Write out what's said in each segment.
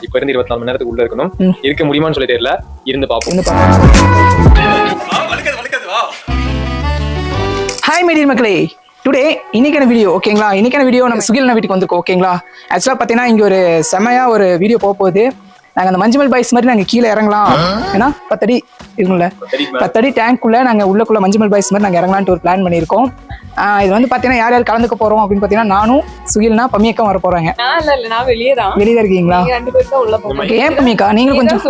இப்ப இருந்து 24 மணி நேரத்துக்கு உள்ள இருக்கணும். இருக்க முடியுமான்னு சொல்லி தெரியல. இருந்து பாப்போம். ஹாய் மீடியா மக்களே, டுடே இன்னைக்கான வீடியோ ஓகேங்களா. இன்னைக்கான வீடியோ நம்ம சுகில் வீட்டுக்கு வந்திருக்கோம் ஓகேங்களா. ஆக்சுவலாக பார்த்தீங்கன்னா இங்கே ஒரு செமையா ஒரு வீடியோ போக போகுது. நாங்கள் அந்த மஞ்சுமல் பாய்ஸ் மாதிரி நாங்கள் கீழே இறங்கலாம், ஏன்னா 10 அடி இருக்குங்கள, 10 அடி டேங்க்குள்ள நாங்கள் உள்ளக்குள்ள மஞ்சுமல் பாய்ஸ் மாதிரி நாங்கள் இறங்கலான்ட்டு ஒரு பிளான் பண்ணியிருக்கோம். இது வந்து பார்த்தீங்கன்னா யார் யார் கலந்துக்க போறோம் அப்படின்னு பார்த்தீங்கன்னா நானும் சுகில்னா பம்மியக்கா வர போறாங்க. வெளியே தான் இருக்கீங்களா? ஏன் பம்மியக்கா நீங்களும் கொஞ்சம்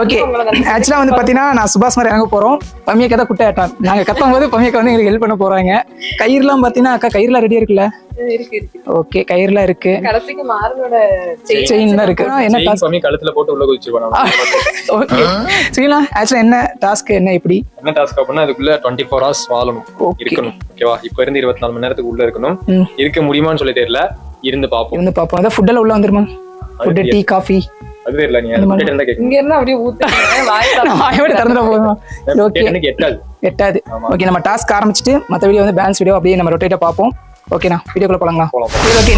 ஓகே. ஆக்சுவலாக வந்து பார்த்தீங்கன்னா நான் சுபாஷ் மாதிரி இறங்க போறோம். பம்மியக்கா தான் குட்டை ஆட்டான். நாங்கள் கத்தும் போது பம்மியக்கா வந்து எங்களுக்கு ஹெல்ப் பண்ண போறாங்க. கயிறுலாம் பார்த்தீங்கன்னா அக்கா கயிறுலாம் ரெடியா இருக்குல்ல? ஓகே, கயிறுலாம் இருக்கு. செயின் தான் இருக்கு. என்ன டாஸ்க்? கழுத்துல போட்டு உள்ள குதிச்சிருவாங்க. ஓகே சரிங்களா. ஆக்சுவலா என்ன டாஸ்க், என்ன எப்படி என்ன டாஸ்க் அப்படின்னா அதுக்குள்ள 24 hours வாழணும், இருக்கணும் ஓகேவா. இப்ப இருந்து 24 மணி நேரத்துக்கு உள்ள இருக்கணும். இருக்க முடியுமான்னு சொல்லி தெரியல. இருந்து பாப்போம். அதான் ஃபுட் எல்லாம் உள்ள வந்துருமா? ஃபுட், டீ, காஃபி அது தெரியல. நீ ஃபுட் இருந்தா கேக்குங்க. இங்க இருந்தா அப்படியே ஊத்துறீங்க வாயோட திறந்துட போறோம். ஓகே எனக்கு எட்டாது. ஓகே நம்ம டாஸ்க் ஆரம்பிச்சிட்டு மத்த வீடியோ வந்து பேலன்ஸ் வீடியோ அப்படியே நம்ம ரொட்டேட்டா பாப்போம். ஓகேண்ணா வீடியோக்குள்ள போலாங்களா? ஓகே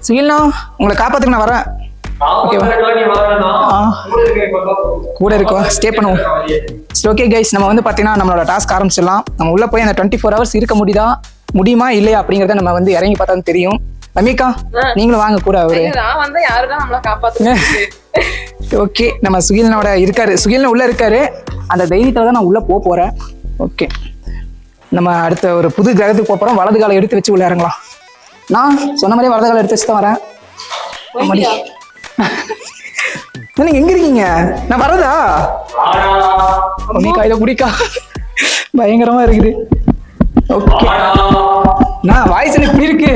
சுகில்ண்ணா உங்களை காப்பாத்துக்கு நான் வரேன். கூட இருக்கோம், ஸ்டே பண்ணுவோம். சரி ஓகே கைஸ், நம்ம வந்து பார்த்தீங்கன்னா நம்மளோட டாஸ்க் ஆரம்பிச்சிடலாம். நம்ம உள்ள போய் அந்த 24 hours இருக்க முடியுமா இல்லையா அப்படிங்கிறத நம்ம வந்து இறங்கி பார்த்தா தெரியும். ரமிகா நீங்களும் வாங்க கூட. அவரு ஓகே நம்ம சுகில்னோட இருக்காரு, சுகில்னு உள்ள இருக்காரு. அந்த தைரியத்துல தான் நான் உள்ள போறேன். ஓகே நம்ம அடுத்த ஒரு புது கிரகத்துக்கு போறோம். வலது காலை எடுத்து வச்சு உள்ள இறங்கலாம். நான் சொன்ன மாதிரியே வலது காலை எடுத்து வச்சு தான் வரேன். நீங்க எங்க இருக்கீங்க? நான் வரதா? கையில குடிக்கா பயங்கரமா இருக்குது. ஓகே நான் வாய்ஸ் எனக்கு இப்படி இருக்கு.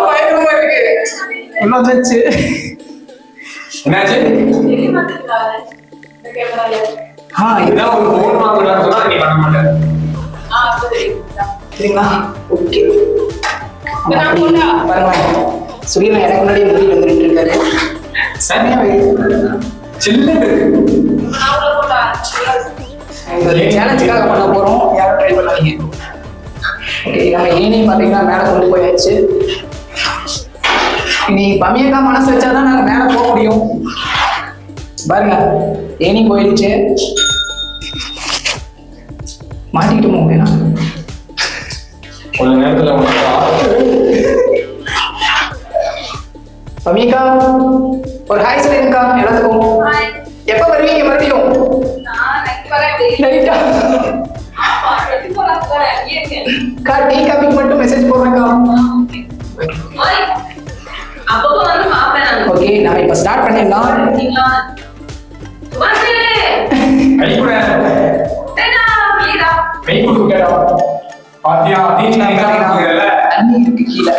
பயங்கரமா இருக்கு. வந்துச்சு இதான் ஒரு போன் வாங்கலாம்னு சொன்னா நீ பண்ண மாட்டேன். சரிங்களா? ஓகே சுகில் எனக்கு முன்னாடி முடி வந்துட்டு இருக்காரு. சரியா சேலஞ்சுக்காக பண்ண போறோம். யாரும் ட்ரை பண்ணாதீங்க. ஓகே நம்ம ஏனி பாத்தீங்கன்னா மேல கொண்டு போயாச்சு. இனி பம்மியக்கா மனசு வச்சாதான் நாங்க மேல போக முடியும். பாருங்க ஏனி போயிடுச்சு. மாட்டிக்கிட்டு போங்க. கொஞ்ச நேரத்துல பம்மியக்கா ஒரு ஹாய் சொல்லிருக்கா எல்லாத்துக்கும். எப்ப வருவீங்க மறுபடியும்? டீ காபிக்கு மட்டும் மெசேஜ் போடுறேன்க்கா. ஓகே நான் இப்ப ஸ்டார்ட் பண்ணிடலாம். தண்ணி இருக்கு கீழே.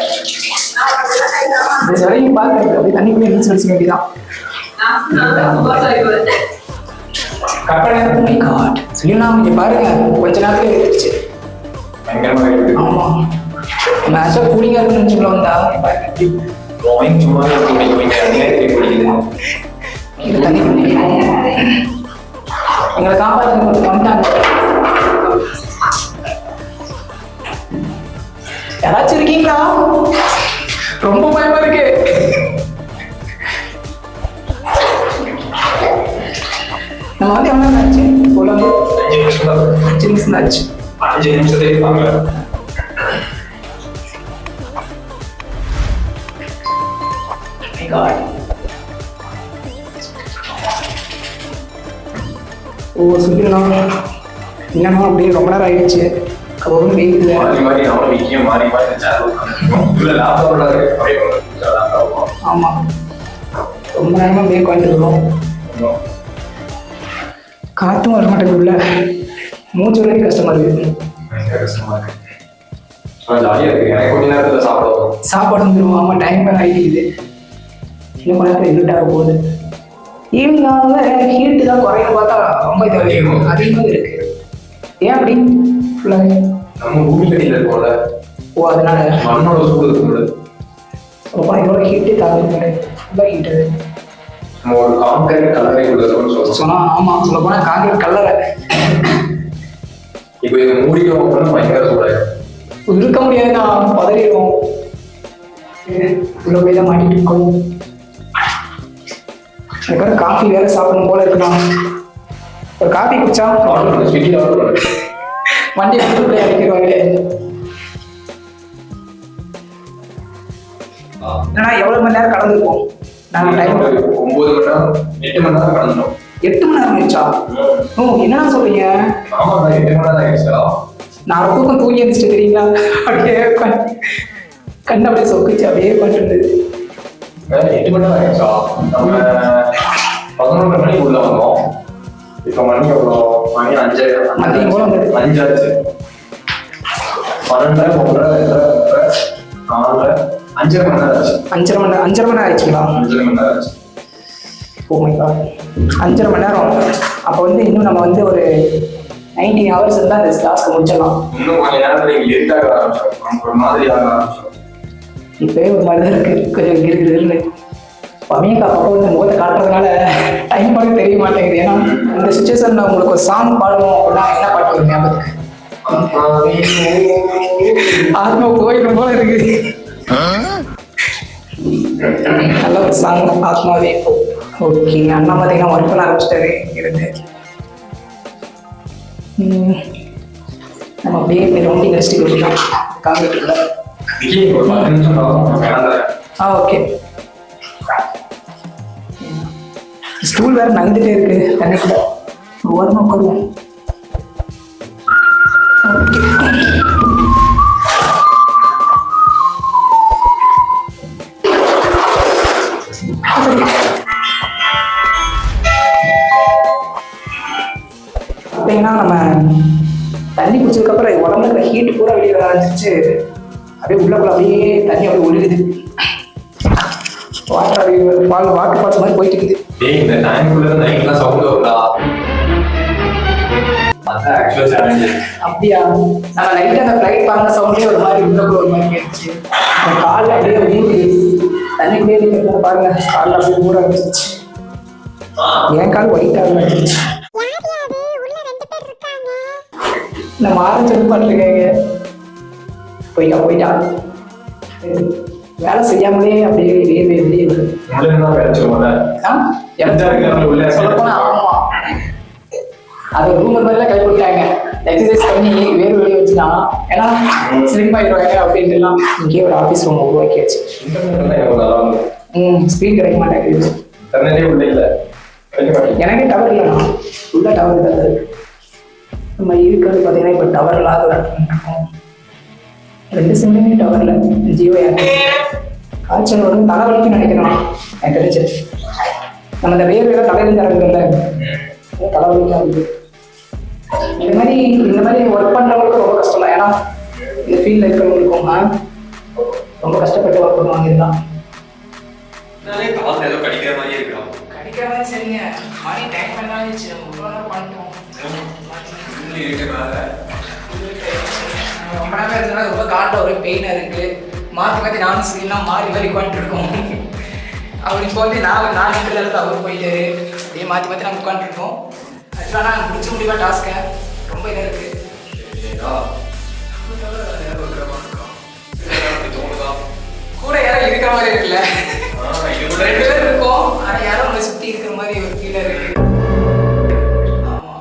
தண்ணிக்குள்ளே நீச்சல் அடிக்க வேண்டியதான். பாருங்க கொஞ்ச நேரத்துல இருந்துச்சு. ஆமா மேட்சா கூலிங்கா இருக்குன்னு நினைச்சுக்கலாம். வந்தா எங்களை காப்பாற்ற வந்துட்டாங்க. யாராச்சும் இருக்கீங்களா? ரொம்ப பயமா இருக்கு. நம்ம வந்து எவ்வளவு ஆச்சு? 5 நிமிஷம் ஆச்சு. 5 நிமிஷத்துல இருப்பாங்க. ஓ சுகில்ண்ணா என்னன்னா அப்படியே ரொம்ப நேரம் ஆயிடுச்சு. ஒன்றும் வெயிட் ஆமா ரொம்ப நேரமா அப்படியே உட்காந்துருக்கோம். காத்தும் வர மாட்டேங்குது. உள்ள மூச்சு வரைக்கும் கஷ்டமா இருக்கு. சாப்பாடு வந்துடும். ஆமா டைம் வேற ஆகிடுது. இன்னும் கொஞ்ச நேரத்தில் இருட்டாக போகுது. ஈவினிங்காக ஹீட்டு தான் குறையும் பார்த்தா ரொம்ப இது அதிகமாக இருக்கு. ஏன் அப்படி? ஃபுல்லாக நம்ம பூமி கடியில் இருக்கோம்ல. ஓ அதனால மண்ணோட சூடு இருக்கும்ல. ரொம்ப இதோட ஹீட்டு தாங்க ஃபுல்லாக ஹீட்டு. நம்ம ஒரு கான்கிரீட் கலரை உள்ளதுன்னு சொல்லுவோம். சொன்னா ஆமா சொல்ல போனால் கான்கிரீட் கலரை இப்போ இது மூடிட்டோம் அப்படின்னா பயங்கர சூடாயிடும். இருக்க முடியாதுண்ணா, பதறிடும். உள்ள போய் தான் மாட்டிட்டு இருக்கோம். அதுக்கப்புறம் காஃபி வேற சாப்பிடணும் போல இருக்கலாம். ஒரு காஃபி குடிச்சா வண்டி உள்ளே அடிக்கிறாங்க. ஏன்னா எவ்வளவு மணி நேரம் கடந்துருக்கோம்? நாங்கள் டைம் 9 மணி நேரம் 8 மணி நேரம் கடந்துட்டோம். 8 மணி நேரம் ஆயிடுச்சா? ஓ, என்னடா சொல்றீங்க? ஆமா, 8 மணி நேரம் ஆயிடுச்சா? நான் தூக்கம் தூங்கி இருந்துச்சு தெரியுங்களா? அப்படியே கண்ணு அப்படியே சொக்குச்சு, அப்படியே பண்ணிருந்தது. 8 மணி நேரம் ஆயிடுச்சா? நம்ம 11 மணிக்கு உள்ள வந்தோம். இப்ப மணி எவ்வளோ? மணி 5 மதியம் போல வந்தது. 5 ஆச்சு. 12 1 4 5 மணி நேரம் ஆச்சு. 5.5 மணி ஆயிடுச்சுங்களா? 5 மணி நேரம் ஆச்சு. ஓ மை காட், 5.5 மணி நேரம். அப்போ வந்து இன்னும் நம்ம வந்து ஒரு 19 hours இருந்தால் இந்த டாஸ்க்கு முடிச்சிடலாம். இன்னும் கொஞ்ச நேரத்தில் இங்கே இருட்டாக ஆரம்பிச்சோம், ஒரு மாதிரி ஆக ஆரம்பிச்சோம். இப்போயே ஒரு மாதிரி தான் இருக்கு, கொஞ்சம் இருக்குதுன்னு. பமையக்கா அப்போ வந்து முகத்தை காட்டுறதுனால டைம் பாட்டு தெரிய மாட்டேங்குது. ஏன்னா இந்த சுச்சுவேஷன்ல உங்களுக்கு ஒரு சாங் பாடுவோம் அப்படின்னா என்ன பாட்டு வரும் ஞாபகத்துக்கு? ஆத்மா போயிடும் போல இருக்கு. நல்ல ஒரு சாங், ஆத்மாவே. ஓகே, அண்ணா பார்த்தீங்கன்னா ஒர்க் பண்ண ஆரம்பிச்சிட்டாரு இருந்து. நம்ம அப்படியே ரவுண்டிங் அடிச்சுட்டு போயிடலாம் காங்கிரீட்டுக்குள்ள. ஒரு 10 நிமிஷம் ஓகே. ஸ்டூல் வேற நகர்ந்துட்டே இருக்கு தண்ணிக்குள்ள. ஓரமா உட்காருவோம். பார்த்தீங்கன்னா நம்ம தண்ணி குடிச்சதுக்கப்புறம் உடம்புல இருக்கிற ஹீட் பூரா வெளியே வர ஆரம்பிச்சிச்சு. அப்படியே உள்ளக்குள்ள அப்படியே தண்ணி அப்படியே ஒழுகுது. வாட்டர் ஃபால்ஸ் மாதிரி போயிட்டு இருக்குது. இந்த டைம்குள்ள நைட்லாம் சவுண்ட் வருதா? அதான் ஆக்சுவல் சேலஞ்ச். அப்படியா? நம்ம லைட்டா அந்த ஃப்ளைட் பறந்த சவுண்டே ஒரு மாதிரி உள்ளக்குள்ள ஒரு மாதிரி கேட்டுச்சு. கால் அப்படியே ஊறுது. தண்ணிக்குள்ளே இருக்கிறத பாருங்க, காலில் அப்படியே ஊற ஆரம்பிச்சிச்சு. என் கால் ஒயிட் ஆக ஆரம்பிச்சிச்சு. நம்ம ஆரம்பிச்சு பண்ணிருக்கேங்க. போயிட்டா வேலை செய்யாமலே அப்படியே வெளியே வருது. சொல்லப்போனா ஆமா, அது ரூமர் மாதிரிலாம் கை கொடுக்குறாங்க. எக்ஸசைஸ் பண்ணி வேறு வெளியே வச்சுட்டான். ஏன்னா ஸ்லிம் ஆயிடுவாங்க அப்படின்ட்டு எல்லாம் இங்கேயே ஒரு ஆஃபீஸ் ரூம் உருவாக்கியாச்சு. ஸ்பீட் கிடைக்க மாட்டேங்குது. எனக்கே டவர் இல்லைண்ணா, உள்ள டவர் இருக்காது. நம்ம இருக்கிறது பார்த்தீங்கன்னா இப்போ டவர் இல்லாத இருக்கும். 2 சிம்லையுமே டவர்ல ஜியோ ஏர்டெல். காய்ச்சல் வரும், தலைவலிக்கு நினைக்கிறோம். எனக்கு தெரிஞ்சு நம்ம இந்த வேறு தலையில இறங்குறதுல தலைவலிக்காக இருக்குது. இந்த மாதிரி ஒர்க் பண்ணுறவங்களுக்கு ரொம்ப கஷ்டம் தான். ஏன்னா இந்த ஃபீல்டில் இருக்கிறவங்களுக்கும் ரொம்ப கஷ்டப்பட்டு ஒர்க் பண்ணுவாங்க. இதுதான் கடிக்கிற மாதிரி. சரிங்க, மணி டைம் பண்ணாச்சு, பண்ணிட்டோம். ரொம்ப நேரம் இருந்ததுனா ரொம்ப காட்டில் ஒரு பெயினாக இருக்குது. மாற்றி நானும் ஸ்கிரீன்லாம் மாறி உட்காந்துருக்கோம். அவர் இப்போ வந்து நான் இருக்கிற இடத்துல அவர் போயிட்டாரு. அப்படியே மாற்றி நாங்கள் உட்காந்துருக்கோம். ஆக்சுவலாக நாங்கள் முடிச்ச முடிவா டாஸ்க்கை ரொம்ப இதாக இருக்குது. கூட யாரும் இருக்கிற மாதிரி இருக்குல்ல? 2 பேர் இருக்கோம், ஆனால் யாரும் நம்மளை சுற்றி இருக்கிற மாதிரி ஒரு ஃபீலாக இருக்குது.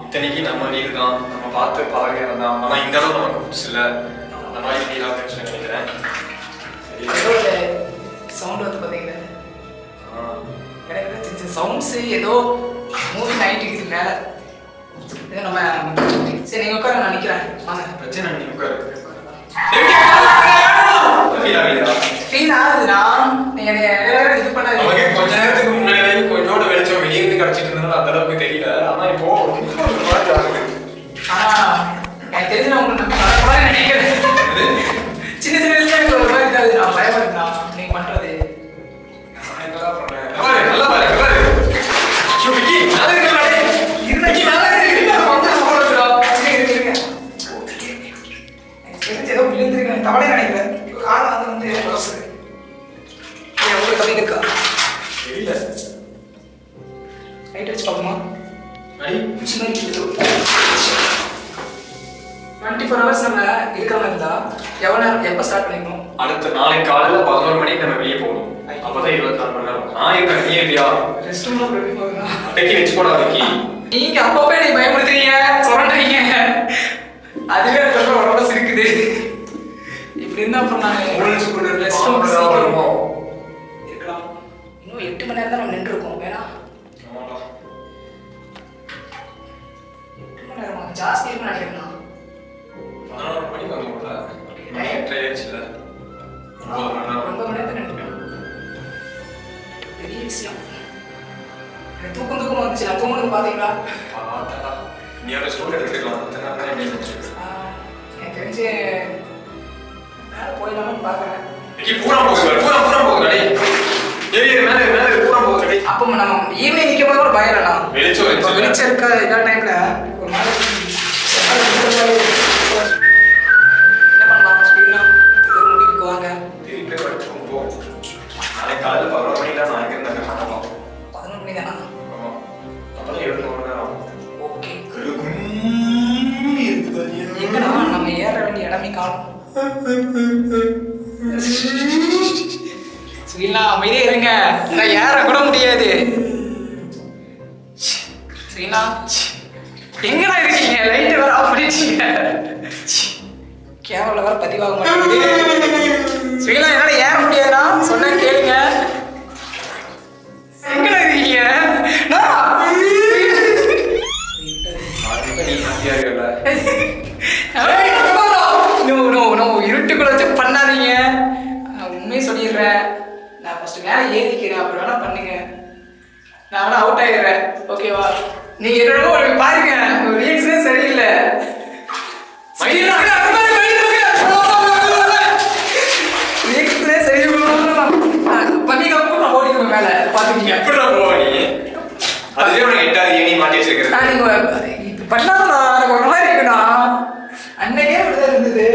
இத்தனைக்கு நம்ம வீடு தான், நம்ம பார்த்து பழகிறது தான். ஆனால் இந்த அளவு நமக்கு புதுசு இல்லை. அந்த மாதிரி ஃபீல் ஆகுதுன்னு நினைக்கிறேன். சவுண்ட் வந்து பார்த்தீங்கன்னா எனக்கு சின்ன சவுண்ட்ஸு ஏதோ மூவி நைட் இருக்குது மேலே. இது நம்ம சரி நீங்கள் உட்கார, நான் நிற்கிறேன். வாங்க, பிரச்சனை நீ உட்காரு. ஃபீல் ஆகுதுண்ணா. நீங்கள் இது பண்ண கொஞ்ச நேரத்துக்கு முன்னாடி கொஞ்சோட வெளிச்சம் வெளியே இருந்து கிடச்சிட்டு இருந்ததுனால அந்த அளவுக்கு தெரியல. ஆனால் இப்போ எனக்கு தெரிஞ்சு நான் உங்களுக்கு நினைக்கிறேன். சின்ன வயசுல ஒரு மாதிரி இதாகுது. நான் பயமா இருக்கா நீங்க பண்றது? ஏதோ விழுந்திருக்கேன், தவளை நினைக்கிறேன். காலம் வந்து உங்களுக்கு கம்மி இருக்கா? தெரியல. லைட் வச்சு பார்க்கணுமா? 24 hours நம்ம இருக்கிற மாதிரி இருந்தா எவ்வளவு நேரம் எப்ப ஸ்டார்ட் பண்ணிக்கணும்? அடுத்த நாளை காலையில 11 மணிக்கு நம்ம வெளியே போகணும். அப்பதான் 24 மணி நேரம். நான் இருக்கேன், நீ இருக்கியா? ரெஸ்ட் ரூம்ல போய் போறேன். டெக்கி வெச்சு போடா டெக்கி. நீங்க அப்பப்பே நீ பயமுறுத்துறீங்க, சொல்றீங்க. அதுவே ரொம்ப ரொம்ப சிரிக்குது. இப்படி இருந்தா அப்புறம் நான் ரூல்ஸ் கூட ரெஸ்ட் ரூம் இருக்கலாம். இன்னும் 8 மணி நேரம் தான் நம்ம நின்று இருக்கோம். வேணா ஆமாடா. 8 மணி நேரம் ஜாஸ்தி இருக்குன்னு நினைக்கிறேன். 11 மணிக்கு வந்துடும்ல. நைட் ஆயிடுச்சுல. 9 மணி நேரம். 9 மணி நேரம் நினைக்கிறேன். பெரிய விஷயம். எனக்கு தூக்கம் வந்துச்சு. நான் தூங்குறது பாத்தீங்களா? பார்த்தா நீ ஒரு ஸ்டூட் எடுத்துக்கலாம். அத்தனை நேரம் எப்படி இருந்துச்சு? எனக்கு தெரிஞ்சு மேலே போயிடலாம்னு பார்க்குறேன். டெக்கி பூரா போகுது டேய். ஏறி மேலே பூரா போகுது டேய். அப்போ நம்ம ஈவினிங் நிற்கும் போது கூட பயம் இல்லைண்ணா. வெளிச்சம் இருக்கா எல்லா டைம்ல ஒரு மாதிரி என்ன பண்ணலாம்? ஸ்பீட்னா ஒரு முடிவுக்கு வாங்க. திருப்பி படுத்துக்கும் போ. நாளைக்கு காலையில் 11 மணிக்கு தான் நான் இங்கே பண்ணலாம். 11 மணி தானா? ஆமாம். அப்போதான் 7 மணி நேரம். ஓகே. கும்முன்னு இருக்குது. எங்கடா நம்ம ஏற வேண்டிய இடமே காணும். சரிங்களா, அமைதியே இருங்க. நான் ஏற கூட முடியாது. சரிங்களா, எங்கடா இருக்கீங்க? லைட் வேற ஆஃப் பண்ணிட்டீங்க. கேமரா வேற பதிவாக மாட்டேங்குது. சரிங்களா, என்னால ஏற முடியாதுண்ணா. சொன்னா கேளுங்க. எங்கடா இருக்கீங்க? இருட்டுக்குள்ள வச்சு பண்ணாதீங்க. உண்மையை சொல்லிடுறேன். நான் ஃபர்ஸ்ட் மேலே ஏறிக்கிறேன், அப்புறம் வேணா பண்ணுங்க. நான் வேணா அவுட் ஆயிடுறேன். ஓகேவா? நீங்க என்னோட ஒரு பாருங்க, ரியாக்ஷனே சரியில்லை. ரியாக்ஷனே சரியில்லை. பண்ணிக்காம நான் ஓடிக்குவேன் மேலே. பாத்துக்கீங்க. எப்படிடா போவ நீ? அதுவே உனக்கு எட்டாவது ஏணி மாட்டி வச்சிருக்கிறது. நீங்க பண்ணாதா? எனக்கு ஒரு மாதிரி இருக்குண்ணா. அன்னைக்கே அப்படிதான் இருந்தது.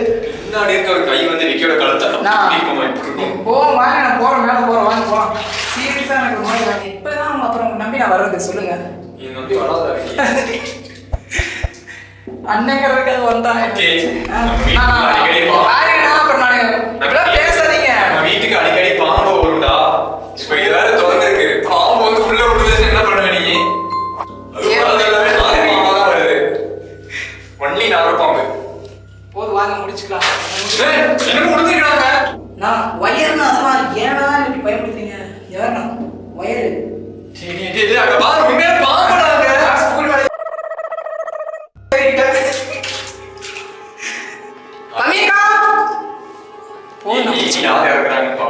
பின்னாடி இருக்க ஒரு கை வந்து விக்கியோட கழுத்தை இருக்கும். போவோம் வாங்க, நான் போறேன், மேலே போறேன், வாங்க போலாம். சீரியஸா எனக்கு ஒரு மாதிரி வாங்க. இப்பதான் அப்புறம் நம்பி நான் வர்றது சொல்லுங்க. நீ நம்பி வராத விக்கி. அன்னைங்கிறதுக்காக வந்தா பேசாதீங்க. வீட்டுக்கு அடிக்கடி பாம்பு வரும்டா. இப்ப ஏதாவது தொடர்ந்து இருக்கு, பாம்பு வந்து உள்ள விடுறது என்ன பண்ணுவ நீ? வருது ஒன்லி நாலு பாம்பு. போது வாங்க முடிச்சுக்கலாம். என்ன முடிஞ்சுக்கிறாங்க? நான் வயர்னா அதான் ஏன்னா இப்படி பயன்படுத்துறீங்க? யாருண்ணா வயரு? அங்க பாரு, உண்மையா பாம்புடாங்க. ஸ்கூல்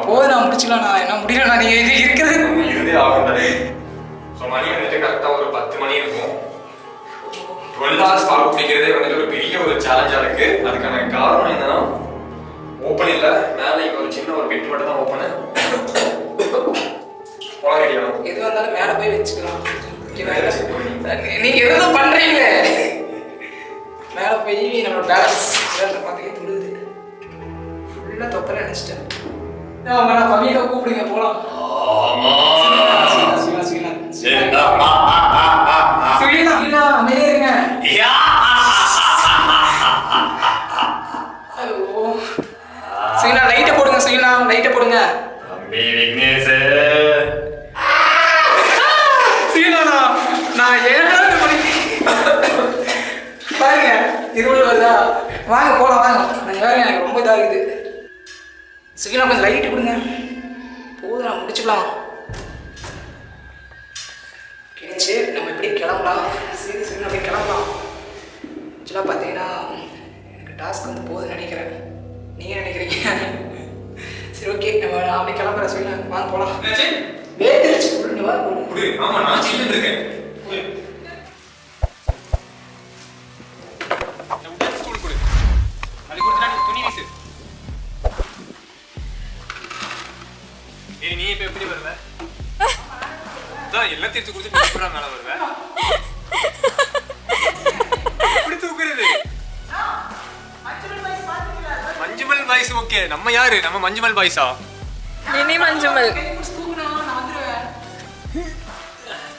போது நான் முடிச்சுக்கலாம். நான் என்ன முடியல, நீங்க இது இருக்கிறது இதே ஆகும் தானே. ஸோ மணி வந்துட்டு கரெக்டாக ஒரு 10 மணி இருக்கும். 12 hours பால் குடிக்கிறதே வந்துட்டு ஒரு பெரிய ஒரு சேலஞ்சா இருக்கு. அதுக்கான காரணம் என்னன்னா, ஓப்பன் இல்லை, மேலே இங்கே ஒரு சின்ன ஒரு பிட் மட்டும் தான் ஓப்பனு. எதுவாக இருந்தாலும் மேலே போய் வச்சுக்கலாம். நீங்க எதுவும் பண்றீங்க, மேலே போய் நம்மளோட பேலன்ஸ் பார்த்துக்கே துடுது. ஃபுல்லாக தொப்பரை நினைச்சிட்டேன். நான் பவியக்கா கூப்பிடுங்க போலாம். லைட்டை போடுங்க சுகிலா, லைட்டை போடுங்க. நான் ஏழாவது பாருங்க இருபது வருதா. வாங்க போலாம் வாங்க. நான் வேற எனக்கு ரொம்ப இதாக இருக்குது. சுகிலா கொஞ்சம் லைட்டு கொடுங்க. போதும் நான் முடிச்சுக்கலாம். கிழிச்சு நம்ம எப்படி கிளம்பலாம்? சரி சரி அப்படியே கிளம்பலாம். ஆக்சுவலாக பார்த்தீங்கன்னா எனக்கு டாஸ்க் வந்து போதுன்னு நினைக்கிறேன். நீங்கள் நினைக்கிறீங்க? சரி ஓகே, நான் அப்படியே கிளம்புறேன். சொல்லி வாங்க போகலாம். வேர்த்துருச்சு ஃபுல். வா போடு. ஆமாம், நான் சில்லுன்னு இருக்கேன். நீ இப்ப எப்படி வருவ? எல்லாம் தீர்த்து கொடுத்து மேல வருவ. எப்படி தூக்குறது? மஞ்சுமல் பாய்ஸ். ஓகே, நம்ம யாரு? நம்ம மஞ்சுமல் பாய்ஸா? மினி மஞ்சுமல்.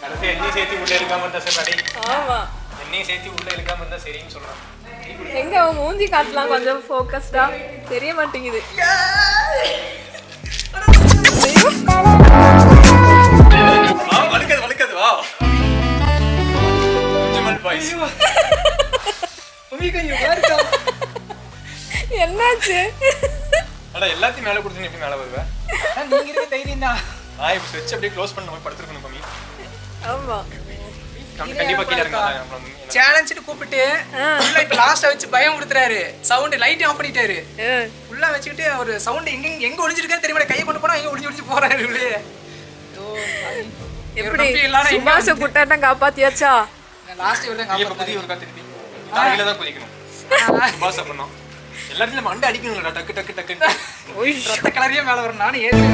கடைசி என்னையும் சேர்த்து உள்ள இருக்காம இருந்தா சரி. ஆமா, என்னையும் சேர்த்து உள்ள இருக்காம இருந்தா சரின்னு சொல்றேன். எங்க அவன் மூஞ்சி காட்டலாம் கொஞ்சம் ஃபோக்கஸ்டா தெரிய மாட்டேங்குது. வலிக்காது வா. மஞ்சுமல் பாய்ஸ். என்னாச்சு? அட எல்லாத்தையும் மேல குடுத்து எப்படி மேல வருவ? நீங்க இருக்க தைரியம் தான். நான் இப்ப ஸ்விட்ச் அப்படியே க்ளோஸ் பண்ண மாதிரி படுத்துறேன் கம்மி. ஆமா. கண்டிப்பா கீழ இறங்காத. சேலஞ்சுன்னு கூப்பிட்டு உள்ள இப்ப லாஸ்டா வச்சு பயம் கொடுத்துறாரு. சவுண்ட் லைட் ஆஃப் பண்ணிட்டாரு. உள்ள வச்சுக்கிட்டு ஒரு சவுண்ட் எங்க ஒளிஞ்சிருக்கான்னு தெரியல. கையை கொண்டு போனா எங்க ஒளிஞ்சு போறாரு உள்ளே. எப்படி சுபாஷ குட்டாட்ட காப்பாத்தியாச்சா? லாஸ்ட் இவர்தான் இப்ப புதிய ஒரு காத்து இருக்கு. தலையில தான் குதிக்கணும். சுபாஷ் பண்ணோம். எல்லாத்தையும் மண்டை அடிக்கணும்ல டக்கு டக்கு டக்கு. ஓய் ரத்த கலரியே மேல வர நானே ஏத்து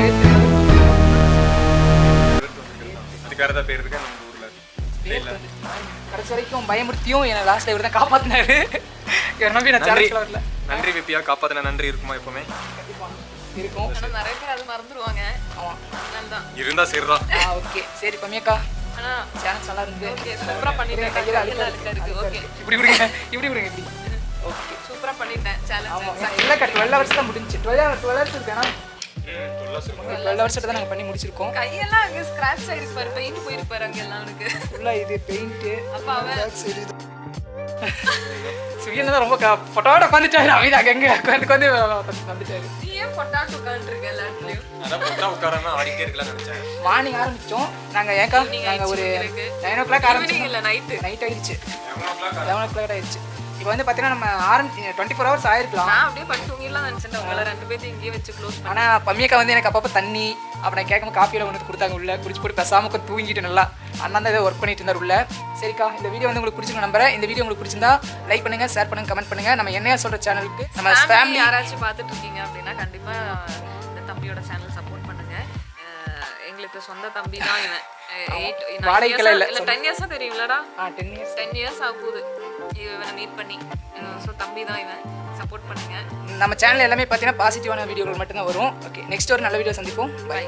அதுக்காக தான் பேர் இருக்கு நம்ம ஊர்ல. இல்ல கடைசி வரைக்கும் பயமுறுத்தியும் என்ன லாஸ்ட்ல இவர்தான் காப்பாத்தினாரு. நம்பி நான் சேலஞ்சுல வரல. நன்றி விப்பியா, காப்பாத்தின நன்றி இருக்குமா எப்பவுமே இருக்கும். ஆனா நிறைய பேர் அது மறந்துடுவாங்க. ஆமா அதனாலதான் இருந்தா சரிடா. ஓகே சரி பம்மியக்கா. ஆனா சேலஞ்ச் நல்லா இருக்கு. ஓகே சூப்பரா பண்ணிட்டேன். கையில அழுக்கா இருக்கு. ஓகே இப்படி விடுங்க இப்படி. ஓகே சூப்பரா பண்ணிட்டேன் சேலஞ்ச். இல்ல 12 ஹவர்ஸ் தான் முடிஞ்சிச்சு. 12 ஹவர்ஸ் இருக்கேனா? 12 ஹவர்ஸ் தான் நாங்க பண்ணி முடிச்சிருக்கோம். கையெல்லாம் அங்க ஸ்கிராட்ச் ஆயிருக்கு பாரு. பெயிண்ட் போயிருக்கு பாரு அங்க எல்லாம் எனக்கு. ஃபுல்லா இது பெயிண்ட். அப்ப அவன் சுகியன் தான் ரொம்ப போட்டோட உட்காந்துட்டாரு. அவன் அங்க உட்காந்து வந்துட்டாரு. நீ ஏன் பொட்டாட்டு உட்காந்துருக்க எல்லாத்துலயும்? அதான் பொட்டா உட்காரமா ஆடிட்டே இருக்கலாம்னு நினைச்சேன். மார்னிங் ஆரம்பிச்சோம் நாங்க. ஏக்கா நாங்க ஒரு 9 o'clock ஆரம்பிச்சோம். இல்ல நைட் ஆயிடுச்சு. 11 o'clock ஆயிடுச்சு. இப்போ வந்து பாத்தீங்கன்னா நம்ம 24 ஹவர்ஸ் ஆயிருக்கலாம். நான் அப்படியே பட்டு தூங்கிடலாம் நினைச்சேன். உங்களை 2 பேரும் இங்கேயே வச்சு க்ளோஸ் பண்ண. ஆனா பம்மியக்கா வந்து எனக்கு அப்பப்போ தண்ணி அப்புறம் கேட்கும் காஃபியில கொண்டு கொடுத்தாங்க. உள்ள குடிச்சு போட்டு பேசாம உட்காந்து தூங்கிட்டு நல்லா அண்ணா தான் ஏதோ ஒர்க் பண்ணிட்டு இருந்தார் உள்ள. சரிக்கா இந்த வீடியோ வந்து உங்களுக்கு பிடிச்சிருக்க நம்புறேன். இந்த வீடியோ உங்களுக்கு பிடிச்சிருந்தா லைக் பண்ணுங்க, ஷேர் பண்ணுங்க, கமெண்ட் பண்ணுங்க. நம்ம என்னையா சொல்ற சேனலுக்கு நம்ம ஃபேமிலி யாராச்சும் பார்த்துட்டு இருக்கீங்க அப்படின்னா கண்டிப்பா இந்த தம்பியோட சேனல் சப்போர்ட் பண்ணுங்க. எங்களுக்கு சொந்த தம்பி தான் இவன். 10 years தெரியும்லடா. 10 years ஆகுது இவனை மீட் பண்ணி. ஸோ தம்பி தான் இவன். சப்போர்ட் பண்ணுங்க. நம்ம சேனல் எல்லாமே பார்த்தீங்கன்னா பாசிட்டிவான வீடியோக்கள் மட்டும்தான் வரும். ஓகே நெக்ஸ்ட் ஒரு நல்ல வீடியோ சந்திப்போம். பை.